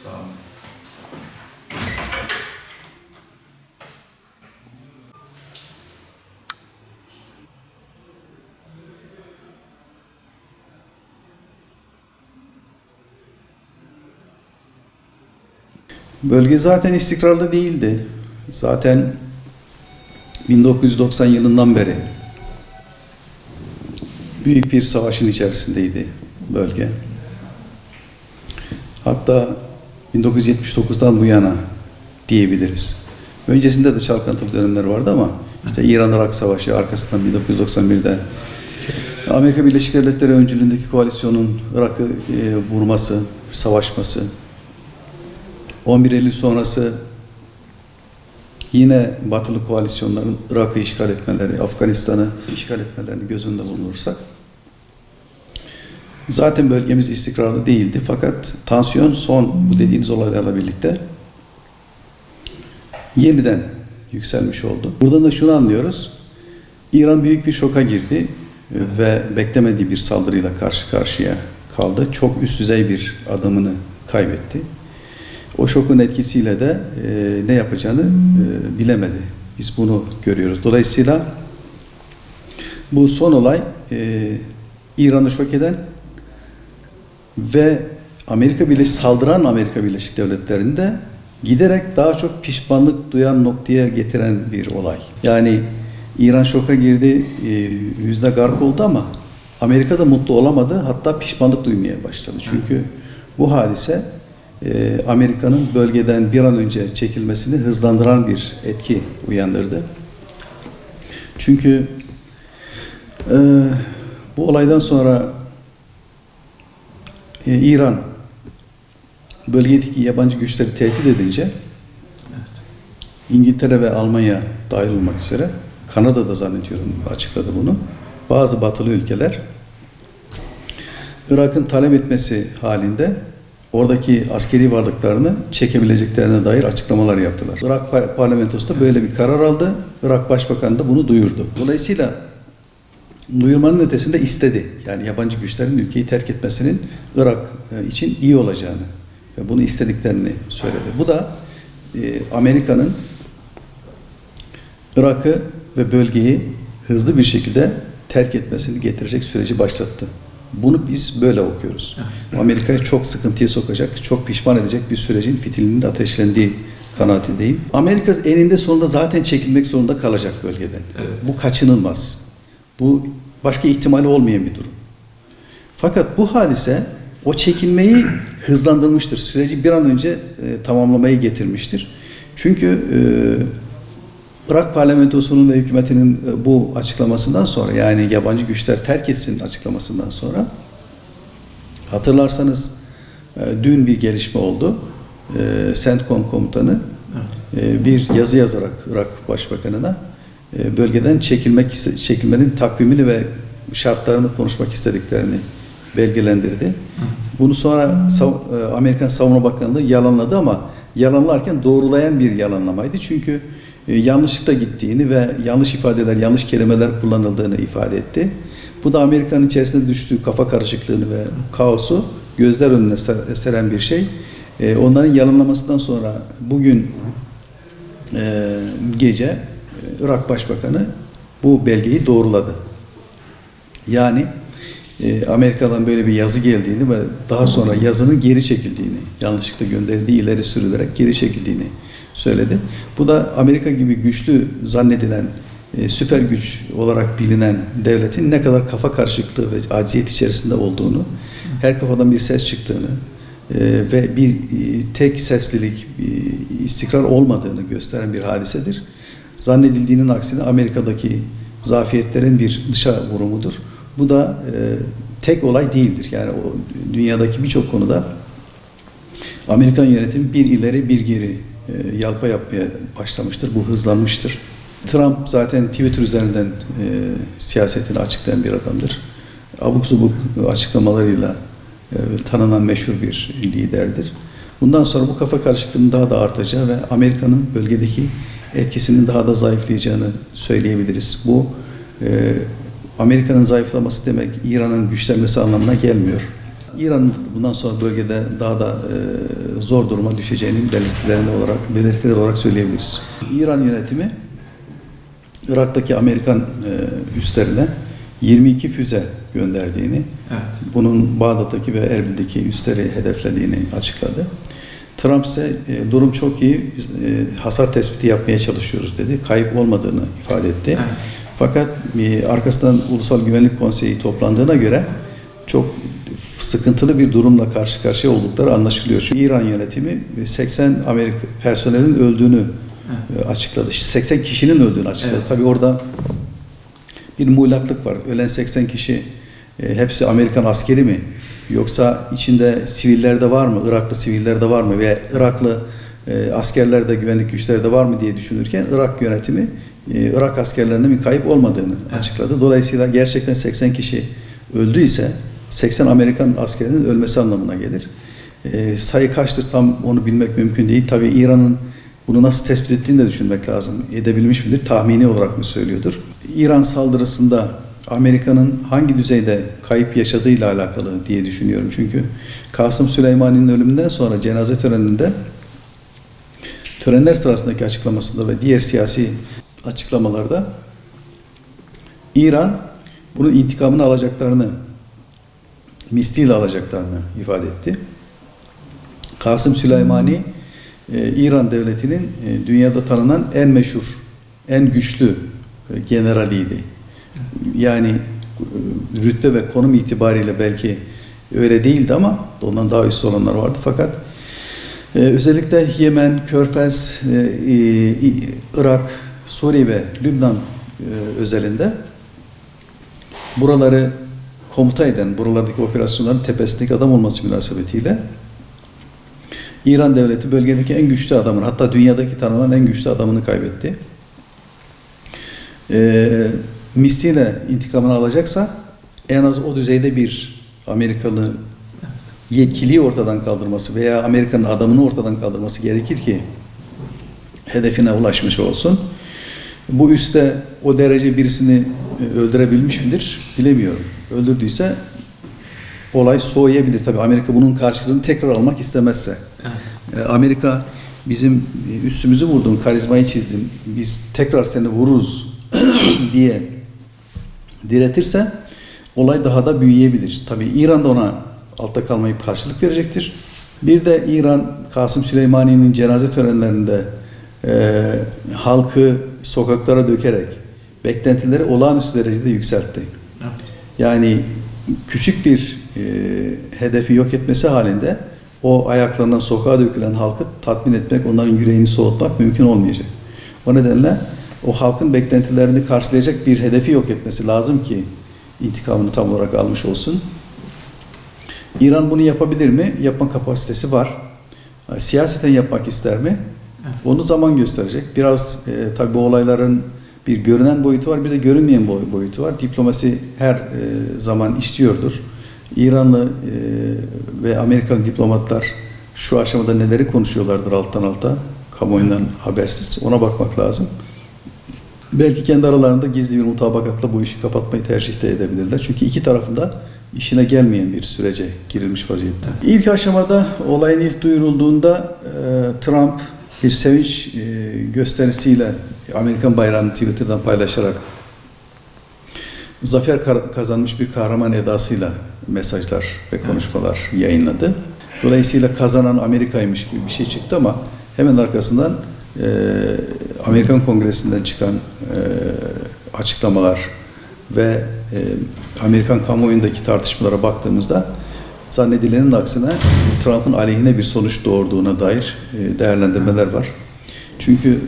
Sağ olun. Bölge zaten istikrarlı değildi. Zaten 1990 yılından beri büyük bir savaşın içerisindeydi bölge. Hatta 1979'dan bu yana diyebiliriz. Öncesinde de çalkantılı dönemler vardı ama işte İran-Irak Savaşı arkasından 1991'de Amerika Birleşik Devletleri öncülüğündeki koalisyonun Irak'ı vurması, savaşması, 11 Eylül sonrası yine batılı koalisyonların Irak'ı işgal etmeleri, Afganistan'ı işgal etmelerini göz önünde bulundurursak zaten bölgemiz istikrarlı değildi. Fakat tansiyon son bu dediğiniz olaylarla birlikte yeniden yükselmiş oldu. Buradan da şunu anlıyoruz. İran büyük bir şoka girdi ve beklemediği bir saldırıyla karşı karşıya kaldı. Çok üst düzey bir adımını kaybetti. O şokun etkisiyle de ne yapacağını bilemedi. Biz bunu görüyoruz. Dolayısıyla bu son olay İran'ı şok eden ve saldıran Amerika Birleşik Devletleri'ni de giderek daha çok pişmanlık duyan noktaya getiren bir olay. Yani İran şoka girdi, yüzde gark oldu ama Amerika da mutlu olamadı. Hatta pişmanlık duymaya başladı. Çünkü bu hadise Amerika'nın bölgeden bir an önce çekilmesini hızlandıran bir etki uyandırdı. Çünkü bu olaydan sonra İran bölgedeki yabancı güçleri tehdit edince İngiltere ve Almanya dahil olmak üzere, Kanada da zannediyorum açıkladı bunu. Bazı batılı ülkeler Irak'ın talep etmesi halinde oradaki askeri varlıklarını çekebileceklerine dair açıklamalar yaptılar. Irak parlamentosu da böyle bir karar aldı. Irak Başbakanı da bunu duyurdu. Dolayısıyla duyurmanın ötesinde istedi. Yani yabancı güçlerin ülkeyi terk etmesinin Irak için iyi olacağını ve bunu istediklerini söyledi. Bu da Amerika'nın Irak'ı ve bölgeyi hızlı bir şekilde terk etmesini getirecek süreci başlattı. Bunu biz böyle okuyoruz. Amerika'yı çok sıkıntıya sokacak, çok pişman edecek bir sürecin fitilinin ateşlendiği kanaatindeyim. Amerika eninde sonunda zaten çekilmek zorunda kalacak bölgeden. Evet. Bu kaçınılmaz. Bu başka ihtimali olmayan bir durum. Fakat bu hadise o çekilmeyi hızlandırmıştır. Süreci bir an önce tamamlamayı getirmiştir. Çünkü Irak parlamentosunun ve hükümetinin bu açıklamasından sonra, yani yabancı güçler terk etsin açıklamasından sonra, hatırlarsanız dün bir gelişme oldu. CENTCOM komutanı bir yazı yazarak Irak Başbakanı'na bölgeden çekilmenin takvimini ve şartlarını konuşmak istediklerini belgelendirdi. Bunu sonra Amerikan Savunma Bakanlığı yalanladı ama yalanlarken doğrulayan bir yalanlamaydı. Çünkü yanlışlıkla gittiğini ve yanlış ifadeler, yanlış kelimeler kullanıldığını ifade etti. Bu da Amerika'nın içerisinde düştüğü kafa karışıklığını ve kaosu gözler önüne seren bir şey. Onların yalanlamasından sonra bugün gece Irak Başbakanı bu belgeyi doğruladı. Yani Amerika'dan böyle bir yazı geldiğini ve daha sonra yazının geri çekildiğini, yanlışlıkla gönderildiği ileri sürülerek geri çekildiğini söyledi. Bu da Amerika gibi güçlü zannedilen, süper güç olarak bilinen devletin ne kadar kafa karışıklığı ve acziyet içerisinde olduğunu, her kafadan bir ses çıktığını ve bir tek seslilik, istikrar olmadığını gösteren bir hadisedir. Zannedildiğinin aksine Amerika'daki zafiyetlerin bir dışa vurumudur. Bu da tek olay değildir. Yani o dünyadaki birçok konuda Amerikan yönetimi bir ileri bir geri yalpa yapmaya başlamıştır. Bu hızlanmıştır. Trump zaten Twitter üzerinden siyasetini açıklayan bir adamdır. Abuk subuk açıklamalarıyla tanınan meşhur bir liderdir. Bundan sonra bu kafa karışıklığının daha da artacağı ve Amerika'nın bölgedeki etkisinin daha da zayıflayacağını söyleyebiliriz. Bu Amerika'nın zayıflaması demek İran'ın güçlenmesi anlamına gelmiyor. İran'ın bundan sonra bölgede daha da zor duruma düşeceğinin belirtiler olarak söyleyebiliriz. İran yönetimi Irak'taki Amerikan üslerine 22 füze gönderdiğini, evet, bunun Bağdat'taki ve Erbil'deki üsleri hedeflediğini açıkladı. Trump ise durum çok iyi, biz hasar tespiti yapmaya çalışıyoruz dedi. Kayıp olmadığını ifade etti. Evet. Fakat arkasından Ulusal Güvenlik Konseyi toplandığına göre çok sıkıntılı bir durumla karşı karşıya oldukları anlaşılıyor. Şu İran yönetimi 80 Amerika personelin öldüğünü açıkladı. 80 kişinin öldüğünü açıkladı. Evet. Tabii orada bir muğlaklık var. Ölen 80 kişi hepsi Amerikan askeri mi? Yoksa içinde siviller de var mı? Iraklı siviller de var mı? Veya Iraklı askerler de, güvenlik güçleri de var mı diye düşünürken Irak yönetimi Irak askerlerinin bir kayıp olmadığını açıkladı. Dolayısıyla gerçekten 80 kişi öldüyse 80 Amerikan askerinin ölmesi anlamına gelir. Sayı kaçtır tam onu bilmek mümkün değil. Tabii İran'ın bunu nasıl tespit ettiğini de düşünmek lazım. Edebilmiş midir? Tahmini olarak mı söylüyordur? İran saldırısında Amerika'nın hangi düzeyde kayıp yaşadığıyla alakalı diye düşünüyorum. Çünkü Kasım Süleymani'nin ölümünden sonra cenaze töreninde, törenler sırasındaki açıklamasında ve diğer siyasi açıklamalarda İran bunun intikamını alacaklarını, misliyle alacaklarını ifade etti. Kasım Süleymani, İran devletinin dünyada tanınan en meşhur, en güçlü generaliydi. Yani rütbe ve konum itibariyle belki öyle değildi ama ondan daha üstü olanlar vardı. Fakat özellikle Yemen, Körfez, Irak, Suriye ve Lübnan özelinde buraları komuta eden, buralardaki operasyonların tepesindeki adam olması münasebetiyle İran devleti bölgedeki en güçlü adamını, hatta dünyadaki tanınan en güçlü adamını kaybetti. Misliyle intikamını alacaksa en az o düzeyde bir Amerikalı yetkiliyi ortadan kaldırması veya Amerika'nın adamını ortadan kaldırması gerekir ki hedefine ulaşmış olsun. Bu üste o derece birisini öldürebilmiş midir bilemiyorum. Öldürdüyse olay soğuyabilir. Tabii Amerika bunun karşılığını tekrar almak istemezse. Evet. Amerika bizim üstümüzü vurdun, karizmayı çizdin, biz tekrar seni vururuz diye diretirse olay daha da büyüyebilir. Tabii İran da ona altta kalmayıp karşılık verecektir. Bir de İran, Kasım Süleymani'nin cenaze törenlerinde halkı sokaklara dökerek beklentileri olağanüstü derecede yükseltti. Evet. Yani küçük bir hedefi yok etmesi halinde o ayaklarından sokağa dökülen halkı tatmin etmek, onların yüreğini soğutmak mümkün olmayacak. O nedenle o halkın beklentilerini karşılayacak bir hedefi yok etmesi lazım ki intikamını tam olarak almış olsun. İran bunu yapabilir mi? Yapma kapasitesi var. Siyaseten yapmak ister mi? Onu zaman gösterecek. Biraz tabii bu olayların bir görünen boyutu var, bir de görünmeyen boyutu var. Diplomasi her zaman işliyordur. İranlı ve Amerikalı diplomatlar şu aşamada neleri konuşuyorlardır alttan alta, kamuoyundan habersiz. Ona bakmak lazım. Belki kendi aralarında gizli bir mutabakatla bu işi kapatmayı tercih de edebilirler. Çünkü iki tarafında işine gelmeyen bir sürece girilmiş vaziyette. İlk aşamada olayın ilk duyurulduğunda Trump bir sevinç gösterisiyle Amerikan bayrağını Twitter'dan paylaşarak zafer kazanmış bir kahraman edasıyla mesajlar ve konuşmalar yayınladı. Dolayısıyla kazanan Amerika'ymış gibi bir şey çıktı ama hemen arkasından Amerikan Kongresi'nden çıkan açıklamalar ve Amerikan kamuoyundaki tartışmalara baktığımızda zannedilenin aksine Trump'ın aleyhine bir sonuç doğurduğuna dair değerlendirmeler var. Çünkü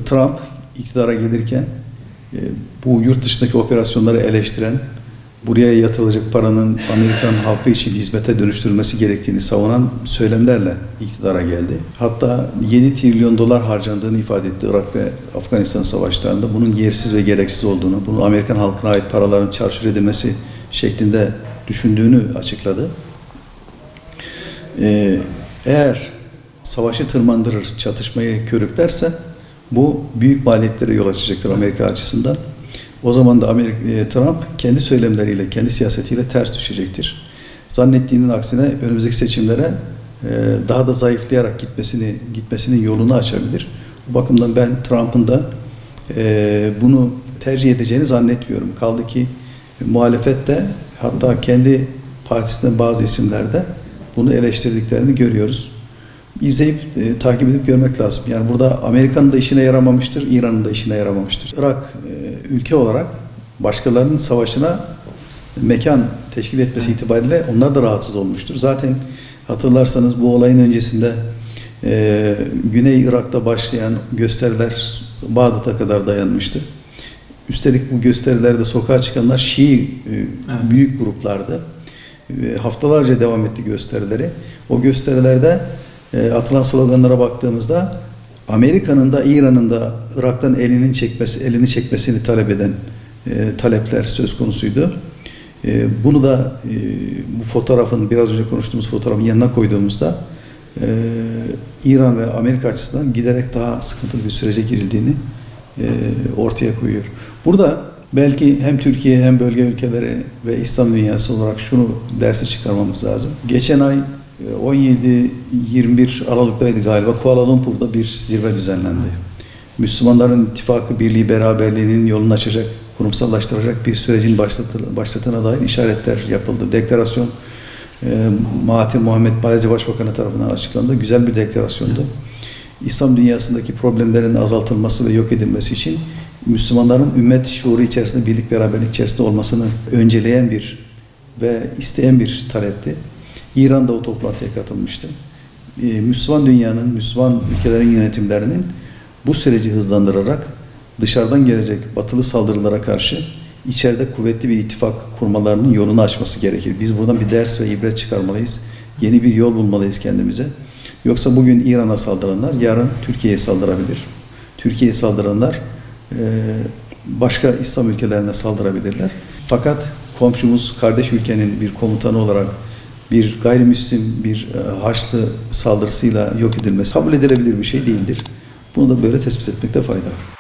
Trump iktidara gelirken bu yurt dışındaki operasyonları eleştiren, buraya yatırılacak paranın Amerikan halkı için hizmete dönüştürülmesi gerektiğini savunan söylemlerle iktidara geldi. Hatta 7 trilyon dolar harcandığını ifade etti Irak ve Afganistan savaşlarında. Bunun yersiz ve gereksiz olduğunu, bunun Amerikan halkına ait paraların çarçur edilmesi şeklinde düşündüğünü açıkladı. Eğer savaşı tırmandırır, çatışmayı körüklerse bu büyük maliyetlere yol açacaktır Amerika açısından. O zaman da Trump kendi söylemleriyle, kendi siyasetiyle ters düşecektir. Zannettiğinin aksine önümüzdeki seçimlere daha da zayıflayarak gitmesinin yolunu açabilir. Bu bakımdan ben Trump'ın da bunu tercih edeceğini zannetmiyorum. Kaldı ki muhalefet de, hatta kendi partisinden bazı isimlerde bunu eleştirdiklerini görüyoruz. İzleyip takip edip görmek lazım. Yani burada Amerika'nın da işine yaramamıştır, İran'ın da işine yaramamıştır. Irak ülke olarak başkalarının savaşına mekan teşkil etmesi itibariyle onlar da rahatsız olmuştur. Zaten hatırlarsanız bu olayın öncesinde Güney Irak'ta başlayan gösteriler Bağdat'a kadar dayanmıştı. Üstelik bu gösterilerde sokağa çıkanlar Şii büyük gruplardı. Haftalarca devam etti gösterileri. O gösterilerde atılan sloganlara baktığımızda Amerika'nın da İran'ın da Irak'tan elini çekmesini talep eden talepler söz konusuydu. Bunu da bu fotoğrafın, biraz önce konuştuğumuz fotoğrafın yanına koyduğumuzda İran ve Amerika açısından giderek daha sıkıntılı bir sürece girildiğini ortaya koyuyor. Burada belki hem Türkiye hem bölge ülkeleri ve İslam dünyası olarak şunu dersi çıkarmamız lazım. Geçen ay 17-21 Aralık'taydı galiba, Kuala Lumpur'da bir zirve düzenlendi. Müslümanların ittifakı, birliği, beraberliğinin yolunu açacak, kurumsallaştıracak bir sürecin başlatına dair işaretler yapıldı. Deklarasyon Mahathir Muhammed Malezya Başbakanı tarafından açıklandı. Güzel bir deklarasyondu. İslam dünyasındaki problemlerin azaltılması ve yok edilmesi için Müslümanların ümmet şuuru içerisinde, birlik beraberlik içerisinde olmasını önceleyen bir ve isteyen bir talepti. İran da o toplantıya katılmıştı. Müslüman dünyanın, Müslüman ülkelerin yönetimlerinin bu süreci hızlandırarak dışarıdan gelecek batılı saldırılara karşı içeride kuvvetli bir ittifak kurmalarının yolunu açması gerekir. Biz buradan bir ders ve ibret çıkarmalıyız. Yeni bir yol bulmalıyız kendimize. Yoksa bugün İran'a saldıranlar yarın Türkiye'ye saldırabilir. Türkiye'ye saldıranlar başka İslam ülkelerine saldırabilirler. Fakat komşumuz, kardeş ülkenin bir komutanı olarak bir gayrimüslim bir Haçlı saldırısıyla yok edilmesi kabul edilebilir bir şey değildir. Bunu da böyle tespit etmekte fayda var.